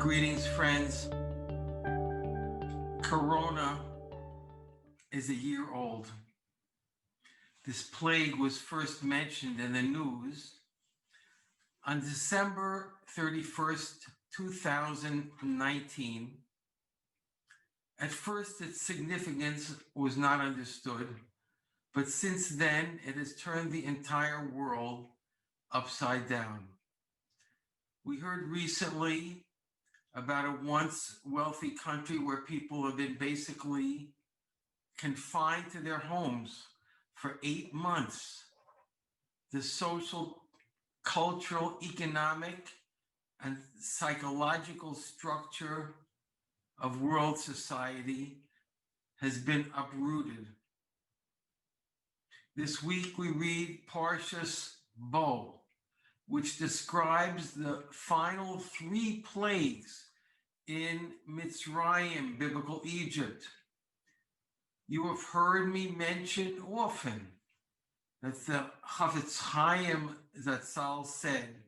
Greetings, friends. Corona is a year old. This plague was first mentioned in the news on December 31st, 2019. At first, its significance was not understood, but since then, it has turned the entire world upside down. We heard recently about a once wealthy country where people have been basically confined to their homes for 8 months. The social, cultural, economic, and psychological structure of world society has been uprooted. This week we read Parshas Bo, which describes the final 3 plagues in Mitzrayim, biblical Egypt. You have heard me mention often that the Chafetz Chaim Zatzal said,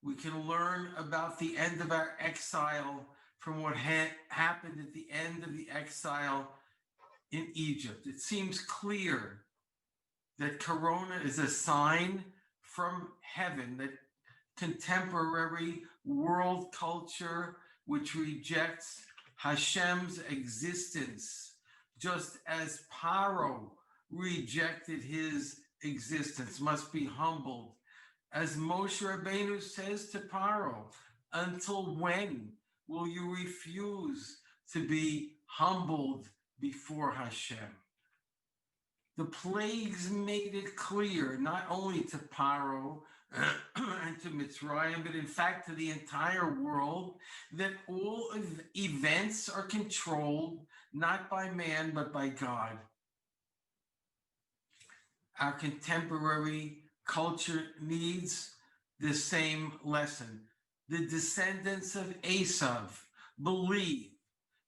we can learn about the end of our exile from what happened at the end of the exile in Egypt. It seems clear that Corona is a sign from heaven that contemporary world culture, which rejects Hashem's existence, just as Paro rejected his existence, must be humbled. As Moshe Rabbeinu says to Paro, until when will you refuse to be humbled before Hashem? The plagues made it clear, not only to Paro and to Mitzrayim, but in fact to the entire world, that all events are controlled not by man, but by God. Our contemporary culture needs the same lesson. The descendants of Esav believe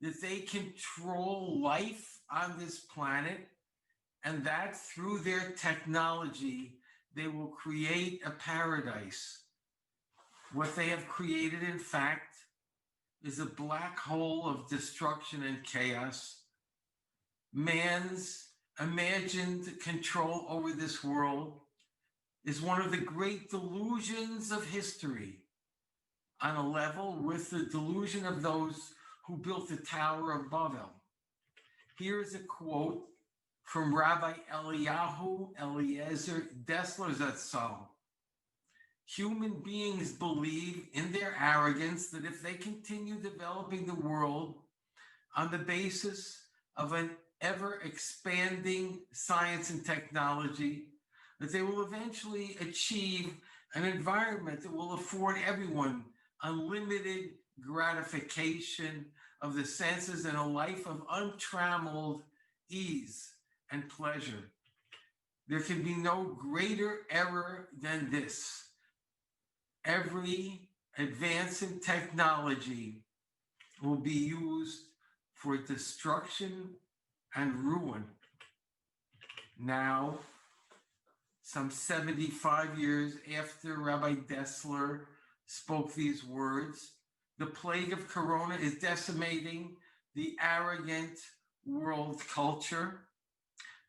that they control life on this planet, and that through their technology, they will create a paradise. What they have created, in fact, is a black hole of destruction and chaos. Man's imagined control over this world is one of the great delusions of history, on a level with the delusion of those who built the Tower of Babel. Here's a quote from Rabbi Eliyahu Eliezer Dessler Zatzal. Human beings believe in their arrogance that if they continue developing the world on the basis of an ever-expanding science and technology, that they will eventually achieve an environment that will afford everyone unlimited gratification of the senses and a life of untrammeled ease and pleasure. There can be no greater error than this. Every advance in technology will be used for destruction and ruin. Now, some 75 years after Rabbi Dessler spoke these words, the plague of Corona is decimating the arrogant world culture,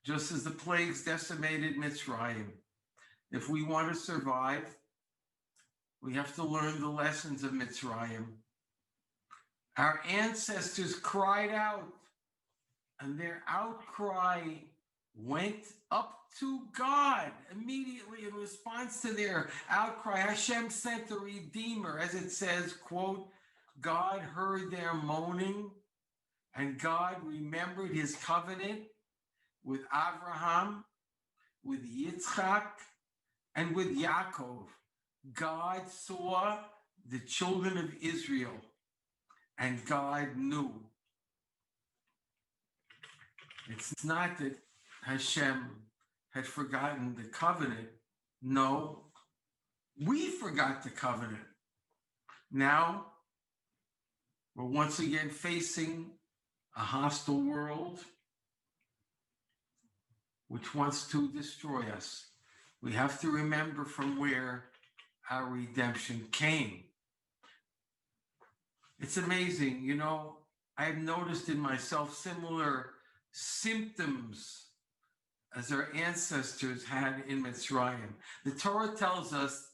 just as the plagues decimated Mitzrayim. If we want to survive, we have to learn the lessons of Mitzrayim. Our ancestors cried out, and their outcry went up to God. Immediately in response to their outcry, Hashem sent the Redeemer, as it says, quote, God heard their moaning, and God remembered his covenant with Abraham, with Yitzchak, and with Yaakov. God saw the children of Israel, and God knew. It's not that Hashem had forgotten the covenant. No, we forgot the covenant. Now, we're once again facing a hostile world which wants to destroy us. We have to remember from where our redemption came. It's amazing, I have noticed in myself similar symptoms as our ancestors had in Mitzrayim. The Torah tells us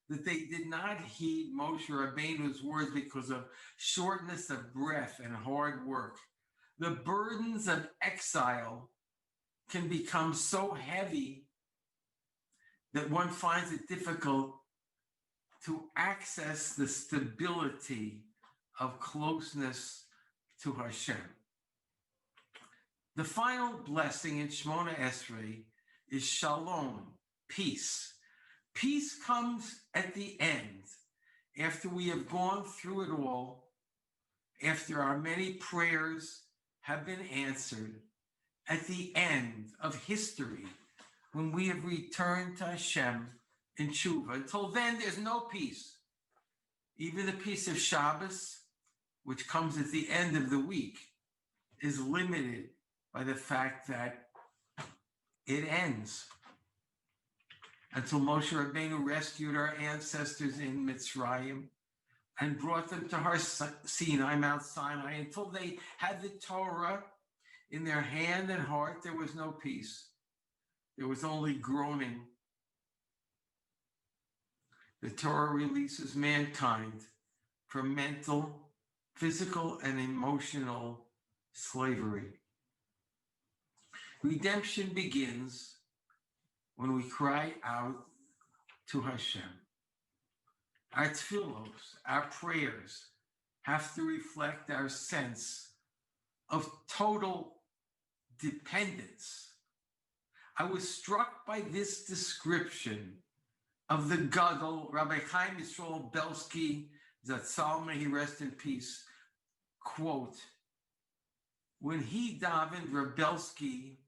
that they did not heed Moshe Rabbeinu's words because of shortness of breath and hard work. The burdens of exile can become so heavy that one finds it difficult to access the stability of closeness to Hashem. The final blessing in Shemona Esrei is shalom, peace. Peace comes at the end, after we have gone through it all, after our many prayers have been answered, at the end of history, when we have returned to Hashem in tshuva. Until then, there's no peace. Even the peace of Shabbos, which comes at the end of the week, is limited by the fact that it ends. Until Moshe Rabbeinu rescued our ancestors in Mitzrayim and brought them to Har Sinai, Mount Sinai, until they had the Torah in their hand and heart, there was no peace. There was only groaning. The Torah releases mankind from mental, physical, and emotional slavery. Redemption begins when we cry out to Hashem. Our tefillos, our prayers, have to reflect our sense of total dependence. I was struck by this description of the Gadol, Rabbi Chaim Yisrael Belsky, Zatzal, may he rest in peace, quote, when he davened, Rabbi Belsky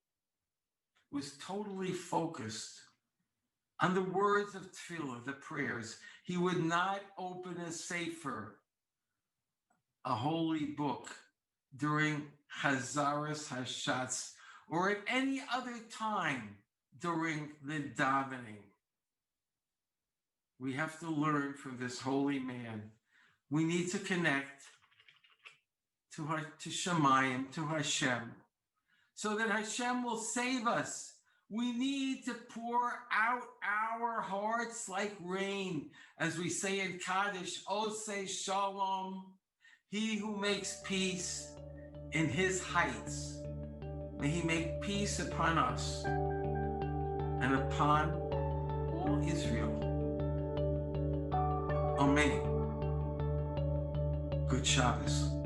was totally focused on the words of tefillah, the prayers. He would not open a sefer, a holy book, during Chazaras Hashatz or at any other time during the davening. We have to learn from this holy man. We need to connect to Shemayim, to Hashem, so that Hashem will save us. We need to pour out our hearts like rain, as we say in Kaddish, Oseh Shalom, he who makes peace in his heights. May he make peace upon us and upon all Israel. Amen. Good Shabbos.